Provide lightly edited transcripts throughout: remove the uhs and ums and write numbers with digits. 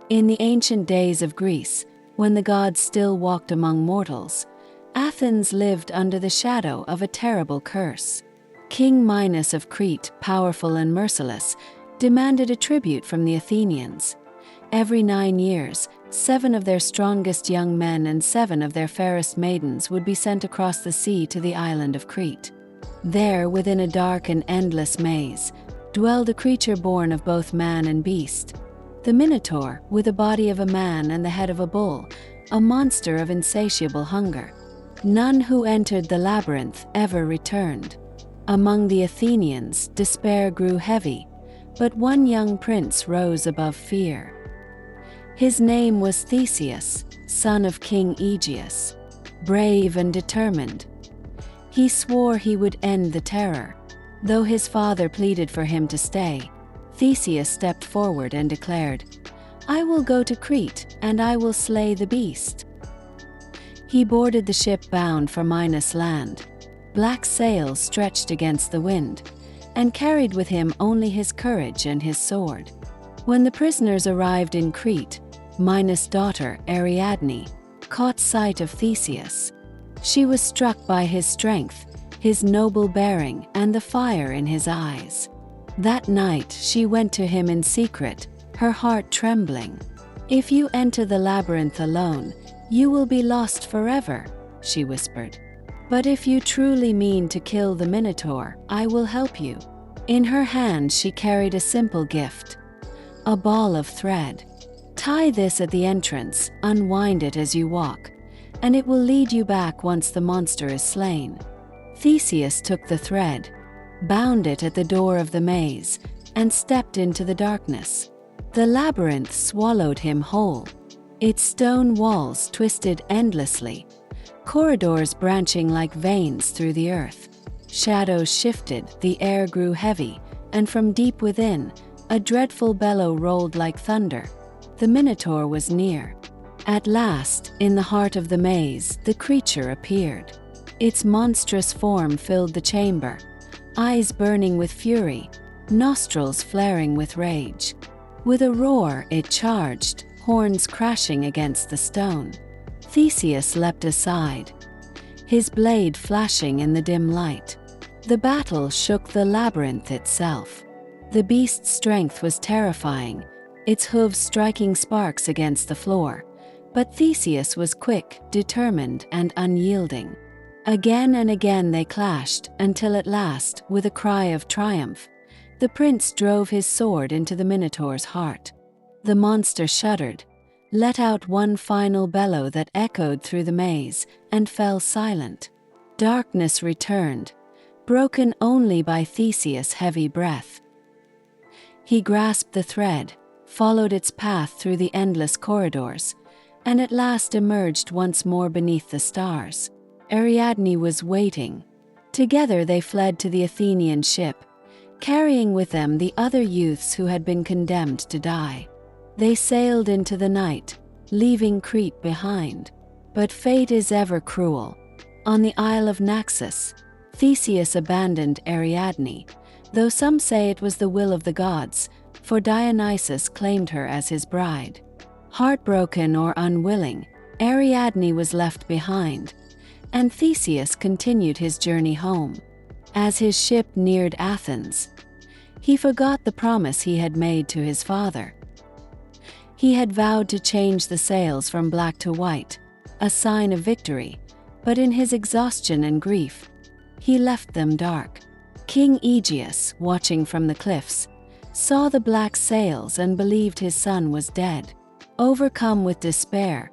In the ancient days of Greece, when the gods still walked among mortals, Athens lived under the shadow of a terrible curse. King Minos of Crete, powerful and merciless, demanded a tribute from the Athenians. Every 9 years, 7 of their strongest young men and 7 of their fairest maidens would be sent across the sea to the island of Crete. There, within a dark and endless maze, dwelled a creature born of both man and beast. The Minotaur, with the body of a man and the head of a bull, a monster of insatiable hunger. None who entered the labyrinth ever returned. Among the Athenians, despair grew heavy, but one young prince rose above fear. His name was Theseus, son of King Aegeus. Brave and determined, he swore he would end the terror. Though his father pleaded for him to stay, Theseus stepped forward and declared, "I will go to Crete, and I will slay the beast." He boarded the ship bound for Minos land. Black sails stretched against the wind, and carried with him only his courage and his sword. When the prisoners arrived in Crete, Minos' daughter, Ariadne, caught sight of Theseus. She was struck by his strength, his noble bearing, and the fire in his eyes. That night she went to him in secret, her heart trembling. "If you enter the labyrinth alone, you will be lost forever," she whispered. "But if you truly mean to kill the Minotaur, I will help you." In her hand she carried a simple gift, a ball of thread. "Tie this at the entrance, unwind it as you walk, and it will lead you back once the monster is slain." Theseus took the thread, bound it at the door of the maze, and stepped into the darkness. The labyrinth swallowed him whole. Its stone walls twisted endlessly, corridors branching like veins through the earth. Shadows shifted, the air grew heavy, and from deep within, a dreadful bellow rolled like thunder. The Minotaur was near. At last, in the heart of the maze, the creature appeared. Its monstrous form filled the chamber, eyes burning with fury, nostrils flaring with rage. With a roar, it charged, horns crashing against the stone. Theseus leapt aside, his blade flashing in the dim light. The battle shook the labyrinth itself. The beast's strength was terrifying, its hooves striking sparks against the floor. But Theseus was quick, determined, and unyielding. Again and again they clashed, until at last, with a cry of triumph, the prince drove his sword into the Minotaur's heart. The monster shuddered, let out one final bellow that echoed through the maze, and fell silent. Darkness returned, broken only by Theseus' heavy breath. He grasped the thread, followed its path through the endless corridors, and at last emerged once more beneath the stars. Ariadne was waiting. Together they fled to the Athenian ship, carrying with them the other youths who had been condemned to die. They sailed into the night, leaving Crete behind. But fate is ever cruel. On the Isle of Naxos, Theseus abandoned Ariadne, though some say it was the will of the gods, for Dionysus claimed her as his bride. Heartbroken or unwilling, Ariadne was left behind, and Theseus continued his journey home. As his ship neared Athens, he forgot the promise he had made to his father. He had vowed to change the sails from black to white, a sign of victory, but in his exhaustion and grief, he left them dark. King Aegeus, watching from the cliffs, saw the black sails and believed his son was dead. Overcome with despair,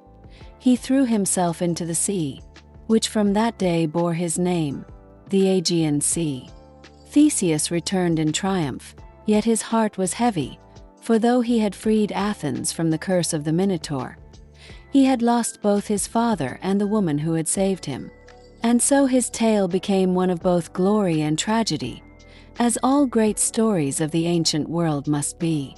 he threw himself into the sea, which from that day bore his name, the Aegean Sea. Theseus returned in triumph, yet his heart was heavy, for though he had freed Athens from the curse of the Minotaur, he had lost both his father and the woman who had saved him. And so his tale became one of both glory and tragedy, as all great stories of the ancient world must be.